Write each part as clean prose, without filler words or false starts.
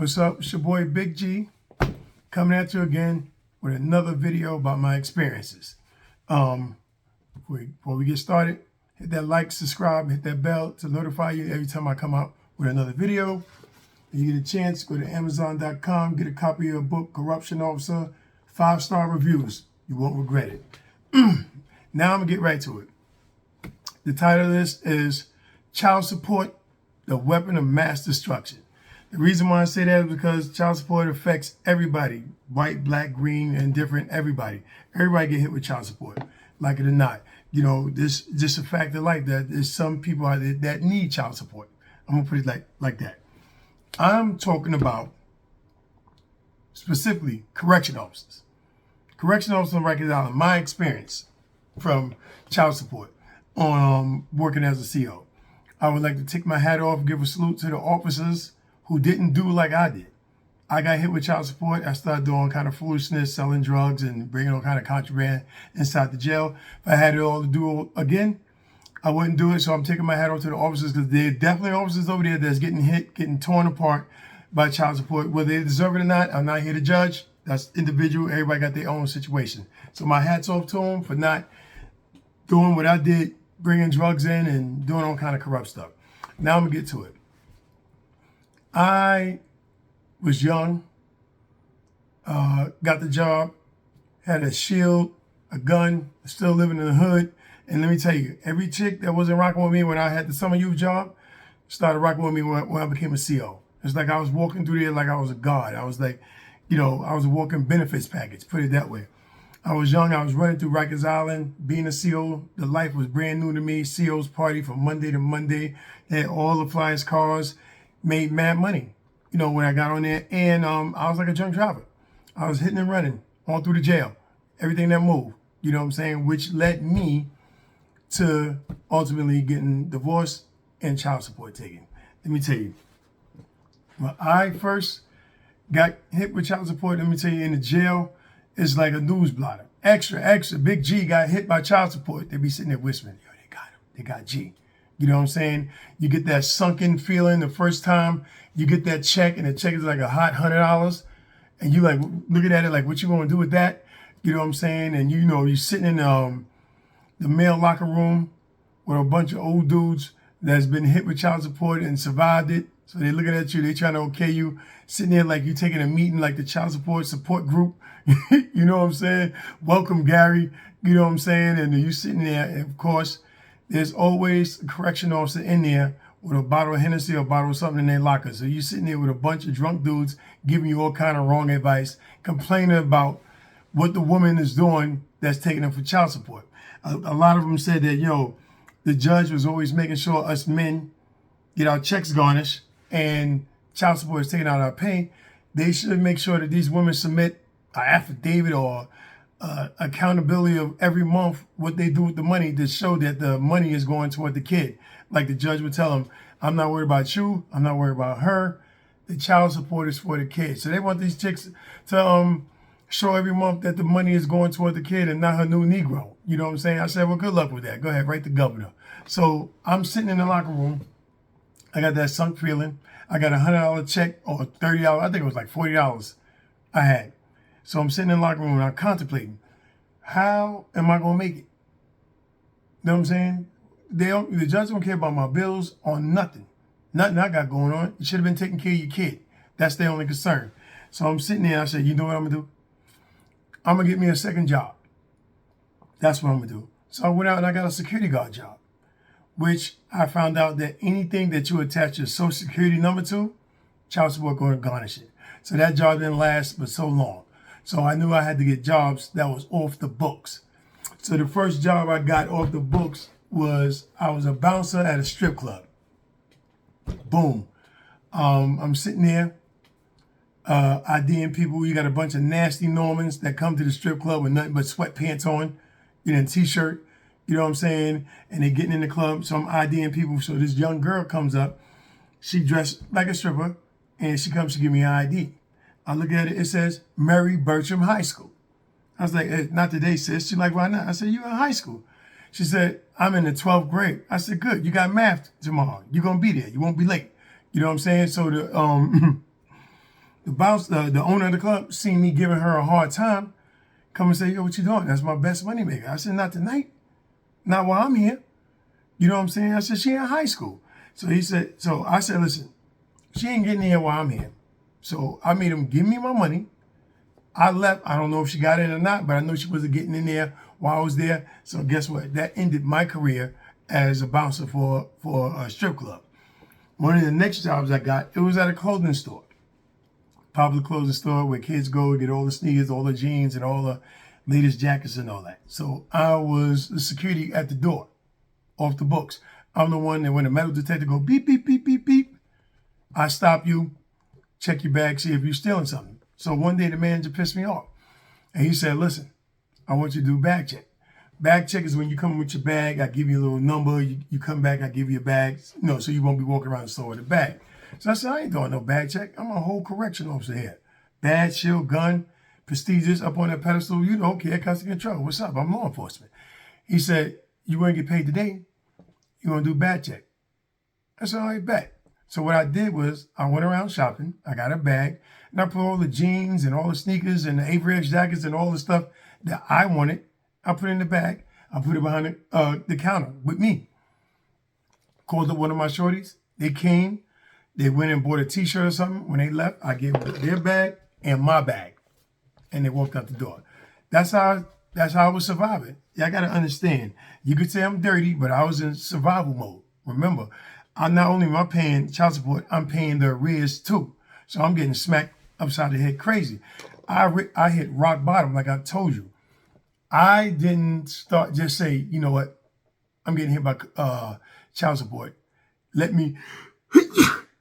What's up? It's your boy Big G coming at you again with another video about my experiences. Before we get started, hit that like, subscribe, hit that bell to notify you every time I come out with another video. If you get a chance, go to Amazon.com, get a copy of your book, Corruption Officer, 5-star reviews. You won't regret it. Now I'm gonna get right to it. The title of this is Child Support, the Weapon of Mass Destruction. The reason why I say that is because child support affects everybody, white, black, green, indifferent, everybody. Everybody get hit with child support, like it or not. You know, this just a fact of life that there's some people out there that need child support. I'm gonna put it like that. I'm talking about specifically correction officers. Correction officers on Rikers Island, my experience from child support on working as a CO. I would like to take my hat off, give a salute to the officers who didn't do like I did. I got hit with child support. I started doing kind of foolishness, selling drugs and bringing all kind of contraband inside the jail. If I had it all to do again, I wouldn't do it. So I'm taking my hat off to the officers because there are definitely officers over there that's getting hit, getting torn apart by child support. Whether they deserve it or not, I'm not here to judge. That's individual. Everybody got their own situation. So my hat's off to them for not doing what I did, bringing drugs in and doing all kind of corrupt stuff. Now I'm gonna get to it. I was young, got the job, had a shield, a gun, still living in the hood. And let me tell you, every chick that wasn't rocking with me when I had the summer youth job started rocking with me when I became a CO. It's like I was walking through there like I was a god. I was like, you know, I was a walking benefits package, put it that way. I was young, I was running through Rikers Island, being a CO. The life was brand new to me. CO's party from Monday to Monday. They had all the flyest cars, made mad money, you know, when I got on there. And I was like a drunk driver. I was hitting and running all through the jail, everything that moved, you know what I'm saying? Which led me to ultimately getting divorced and child support taken. Let me tell you, when I first got hit with child support, let me tell you, in the jail, it's like a news blotter. Extra, Big G got hit by child support. They be sitting there whispering, yo, they got him. They got G. You know what I'm saying? You get that sunken feeling the first time you get that check, and the check is like a hot $100. And you like looking at it like, what you gonna do with that? You know what I'm saying? And you know, you're sitting in the male locker room with a bunch of old dudes that's been hit with child support and survived it. So they looking at you, they trying to okay you, sitting there like you taking a meeting like the child support group. You know what I'm saying? Welcome, Gary. You know what I'm saying? And you sitting there, and of course, there's always a correction officer in there with a bottle of Hennessy or a bottle of something in their locker. So you're sitting there with a bunch of drunk dudes giving you all kind of wrong advice, complaining about what the woman is doing that's taking them for child support. A lot of them said that, yo, the judge was always making sure us men get our checks garnished and child support is taking out our pay. They should make sure that these women submit an affidavit or accountability of every month what they do with the money to show that the money is going toward the kid. Like the judge would tell them, I'm not worried about you. I'm not worried about her. The child support is for the kid. So they want these chicks to show every month that the money is going toward the kid and not her new Negro. You know what I'm saying? I said, well, good luck with that. Go ahead, write the governor. So I'm sitting in the locker room. I got that sunk feeling. I got a $100 check or $30. I think it was like $40 I had. So I'm sitting in the locker room and I'm contemplating, how am I going to make it? You know what I'm saying? The judge don't care about my bills or nothing. Nothing I got going on. You should have been taking care of your kid. That's their only concern. So I'm sitting there and I said, you know what I'm going to do? I'm going to get me a second job. That's what I'm going to do. So I went out and I got a security guard job, which I found out that anything that you attach your social security number to, child support going to garnish it. So that job didn't last but so long. So I knew I had to get jobs that was off the books. So the first job I got off the books was I was a bouncer at a strip club. Boom. I'm sitting there IDing people. You got a bunch of nasty Normans that come to the strip club with nothing but sweatpants on, you know, and t-shirt. You know what I'm saying? And they're getting in the club. So I'm IDing people. So this young girl comes up. She dressed like a stripper. And she comes to give me an ID. I look at it. It says Mary Bertram High School. I was like, hey, not today, sis. She's like, why not? I said, you in high school. She said, I'm in the 12th grade. I said, good. You got math tomorrow. You're going to be there. You won't be late. You know what I'm saying? So The owner of the club seen me giving her a hard time, come and say, yo, what you doing? That's my best money maker. I said, not tonight. Not while I'm here. You know what I'm saying? I said, she in high school. So I said, listen, she ain't getting here while I'm here. So I made him give me my money. I left. I don't know if she got in or not, but I know she wasn't getting in there while I was there. So guess what? That ended my career as a bouncer for a strip club. One of the next jobs I got, it was at a clothing store. Popular clothing store where kids go to get all the sneakers, all the jeans, and all the latest jackets and all that. So I was the security at the door, off the books. I'm the one that when the metal detector go beep, beep, beep, beep, beep, I stop you, check your bag, see if you're stealing something. So one day the manager pissed me off. And he said, listen, I want you to do bag check. Bag check is when you come with your bag, I give you a little number, you come back, I give you a bag, so you won't be walking around the store with a bag. So I said, I ain't doing no bag check. I'm a whole correction officer here. Badge, shield, gun, prestigious, up on that pedestal, you don't care, custody control. What's up? I'm law enforcement. He said, you want to get paid today? You want to do bag check? I said, all right, bet. So what I did was I went around shopping. I got a bag and I put all the jeans and all the sneakers and the Avery X jackets and all the stuff that I wanted. I put it in the bag. I put it behind the counter with me. Called up one of my shorties. They came. They went and bought a T-shirt or something. When they left, I gave them their bag and my bag. And they walked out the door. That's how I was surviving. Y'all got to understand. You could say I'm dirty, but I was in survival mode. Remember, I'm not only am I paying child support, I'm paying the arrears too. So I'm getting smacked upside the head crazy. I hit rock bottom, like I told you. I didn't just say, you know what, I'm getting hit by child support. Let me,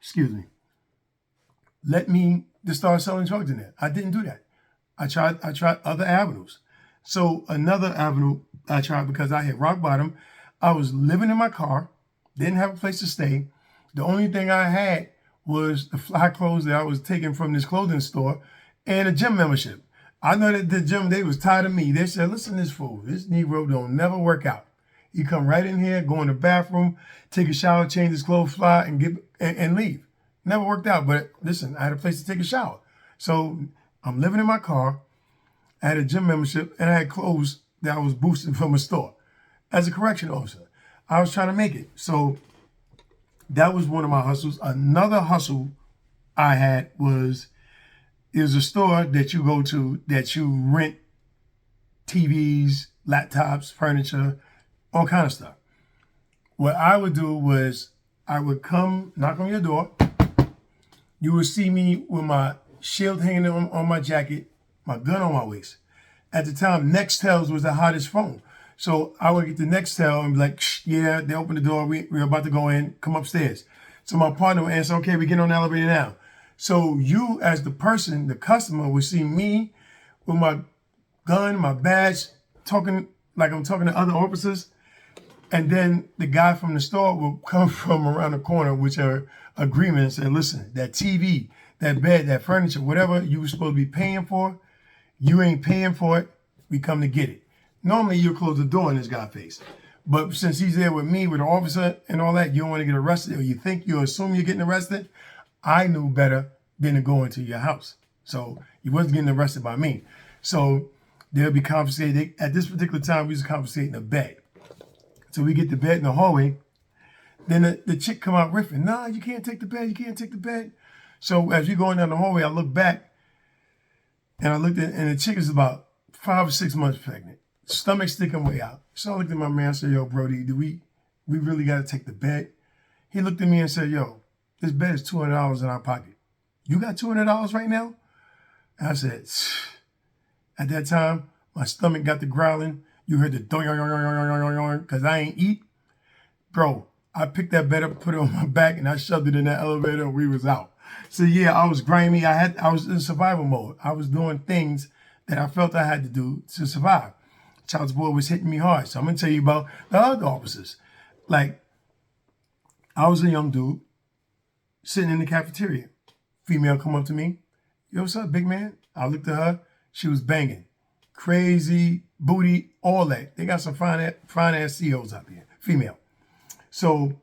excuse me, let me just start selling drugs in there. I didn't do that. I tried other avenues. So another avenue I tried because I hit rock bottom. I was living in my car, didn't have a place to stay. The only thing I had was the fly clothes that I was taking from this clothing store and a gym membership. I know that the gym, they was tired of me. They said, listen to this fool. This Negro don't never work out. He come right in here, go in the bathroom, take a shower, change his clothes, fly, and leave. Never worked out, but listen, I had a place to take a shower. So I'm living in my car. I had a gym membership, and I had clothes that I was boosting from a store. As a correction officer, I was trying to make it. So that was one of my hustles. Another hustle I had was, there's a store that you go to that you rent TVs, laptops, furniture, all kind of stuff. What I would do was I would come knock on your door. You would see me with my shield hanging on my jacket, my gun on my waist. At the time, Nextels was the hottest phone. So I would get the Nextel and be like, yeah, they open the door. We're about to go in. Come upstairs. So my partner would answer, okay, we get on the elevator now. So you, as the person, the customer, would see me with my gun, my badge, talking like I'm talking to other officers. And then the guy from the store will come from around the corner, which are agreements, and listen, that TV, that bed, that furniture, whatever you were supposed to be paying for, you ain't paying for it. We come to get it. Normally, you'll close the door in this guy's face. But since he's there with me, with the officer and all that, you don't want to get arrested, or you assume you're getting arrested. I knew better than to go into your house. So he wasn't getting arrested by me. So they'll be confiscated. At this particular time, we was confiscating a bed. So we get the bed in the hallway. Then the chick come out riffing. Nah, you can't take the bed. You can't take the bed. So as we going down the hallway, I look back and I looked at, and the chick is about 5 or 6 months pregnant. Stomach sticking way out. So I looked at my man and said, yo, Brody, do we really got to take the bed? He looked at me and said, yo, this bed is $200 in our pocket. You got $200 right now? And I said, at that time, my stomach got the growling. You heard the doing because I ain't eat. Bro, I picked that bed up, put it on my back, and I shoved it in that elevator, and we was out. So yeah, I was grimy. I was in survival mode. I was doing things that I felt I had to do to survive. Child support was hitting me hard. So I'm gonna tell you about the other officers. Like, I was a young dude sitting in the cafeteria. Female come up to me. Yo, what's up, big man? I looked at her. She was banging. Crazy, booty, all that. They got some fine ass CEOs out here. Female. So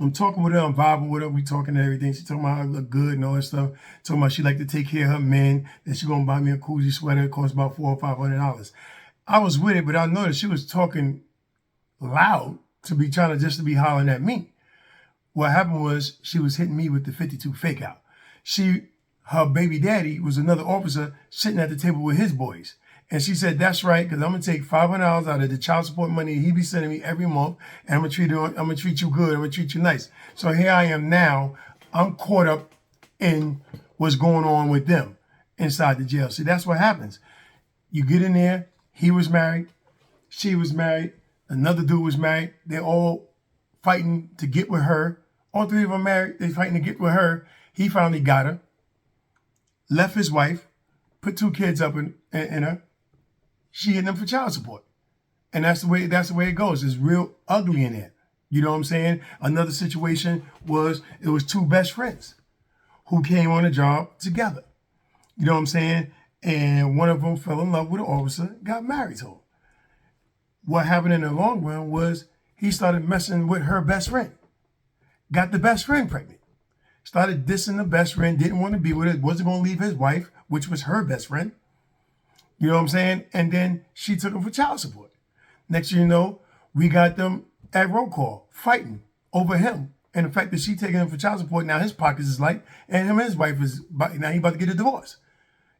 I'm talking with her, I'm vibing with her, we talking and everything. She talking about how I look good and all that stuff. Talking about she like to take care of her men, that she gonna buy me a koozie sweater, it costs about $400 or $500. I was with it, but I noticed she was talking loud to be trying to just to be hollering at me. What happened was she was hitting me with the 52 fake out. Her baby daddy was another officer sitting at the table with his boys. And she said, that's right, because I'm going to take $500 out of the child support money he be sending me every month, and I'm going to treat you good, I'm going to treat you nice. So here I am now, I'm caught up in what's going on with them inside the jail. See, that's what happens. You get in there, he was married, she was married, another dude was married, they're all fighting to get with her. All three of them married, they're fighting to get with her. He finally got her, left his wife, put 2 kids up in her. She hitting them for child support. And that's the way it goes. It's real ugly in there. You know what I'm saying? Another situation was, it was 2 best friends who came on a job together. You know what I'm saying? And one of them fell in love with an officer, got married to him. What happened in the long run was he started messing with her best friend. Got the best friend pregnant. Started dissing the best friend, didn't want to be with her, wasn't going to leave his wife, which was her best friend. You know what I'm saying? And then she took him for child support. Next thing you know, we got them at roll call fighting over him. And the fact that she taking him for child support, now his pockets is light, and him and his wife now he about to get a divorce.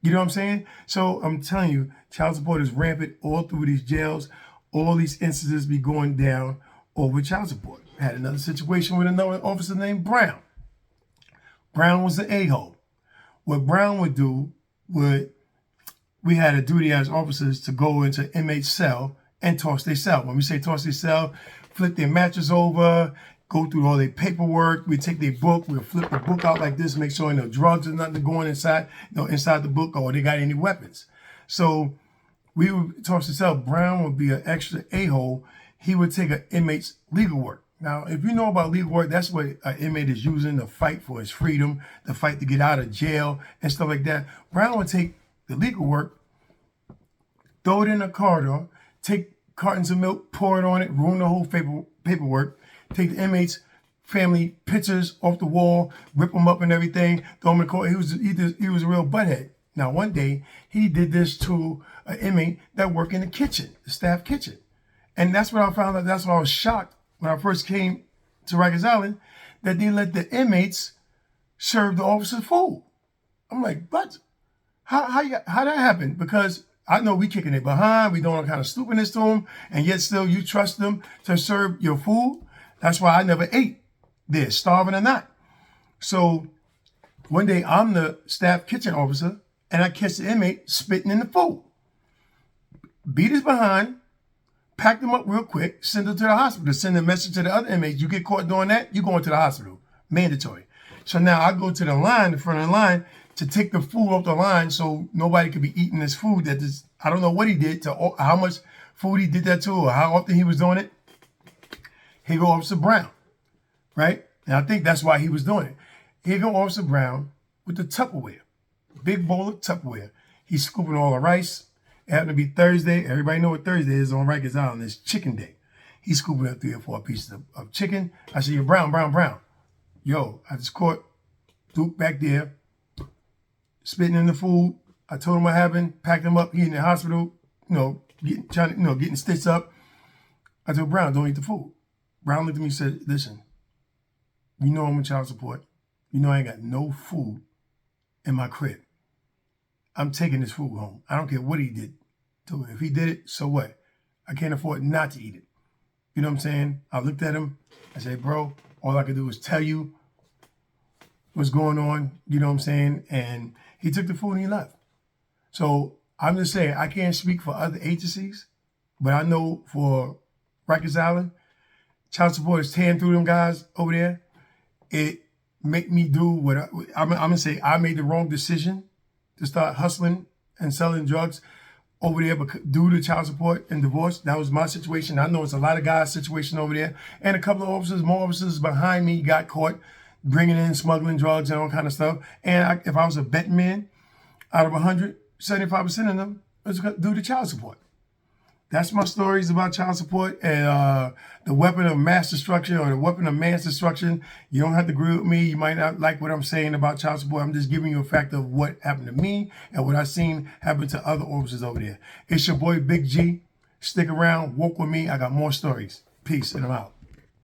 You know what I'm saying? So I'm telling you, child support is rampant all through these jails. All these instances be going down over child support. I had another situation with another officer named Brown. Brown was an a-hole. What Brown would do we had a duty as officers to go into inmate's cell and toss their cell. When we say toss their cell, flip their mattress over, go through all their paperwork. We take their book, we'll flip the book out like this, make sure no drugs or nothing going inside the book, or they got any weapons. So we would toss the cell. Brown would be an extra a-hole. He would take an inmate's legal work. Now, if you know about legal work, that's what an inmate is using to fight for his freedom, to fight to get out of jail and stuff like that. Brown would take the legal work, throw it in a corridor, take cartons of milk, pour it on it, ruin the whole paperwork, take the inmates' family pictures off the wall, rip them up and everything, throw them in the corner. He was a real butthead. Now, one day, he did this to an inmate that worked in the kitchen, the staff kitchen. And that's what I found out. That's why I was shocked when I first came to Rikers Island, that they let the inmates serve the officers food. I'm like, what? How that happen? Because I know we kicking it behind, we doing all kind of stupidness to them, and yet still you trust them to serve your food. That's why I never ate there, starving or not. So one day I'm the staff kitchen officer, and I catch the inmate spitting in the food. Beat his behind, pack them up real quick, send them to the hospital, send a message to the other inmates. You get caught doing that, you going to the hospital. Mandatory. So now I go to the line, the front of the line, to take the food off the line so nobody could be eating this food I don't know what he did, to how much food he did that to, or how often he was doing it. Here go Officer Brown, right? And I think that's why he was doing it. Here go Officer Brown with the Tupperware, big bowl of Tupperware. He's scooping all the rice. It happened to be Thursday. Everybody know what Thursday is on Rikers Island. It's chicken day. He's scooping up 3 or 4 pieces of chicken. I said, "You're Brown. Yo, I just caught Duke back there spitting in the food. I told him what happened, packed him up. He in the hospital, getting stitched up. I told Brown, don't eat the food. Brown looked at me and said, listen, you know I'm in child support. You know I ain't got no food in my crib. I'm taking this food home. I don't care what he did to it. If he did it, so what? I can't afford not to eat it." You know what I'm saying? I looked at him. I said, bro, all I could do is tell you what's going on. You know what I'm saying? And he took the food and he left. So I'm just saying, I can't speak for other agencies, but I know for Rikers Island, child support is tearing through them guys over there. It make me do what I'm going to say. I made the wrong decision to start hustling and selling drugs over there due to child support and divorce. That was my situation. I know it's a lot of guys' situation over there. And a couple of more officers behind me got caught bringing in, smuggling drugs and all kind of stuff. And if I was a betting man, out of 100, 75% of them was due to child support. That's my stories about child support and the weapon of mass destruction or the weapon of mass destruction. You don't have to agree with me. You might not like what I'm saying about child support. I'm just giving you a fact of what happened to me and what I've seen happen to other officers over there. It's your boy Big G. Stick around, walk with me. I got more stories. Peace, and I'm out.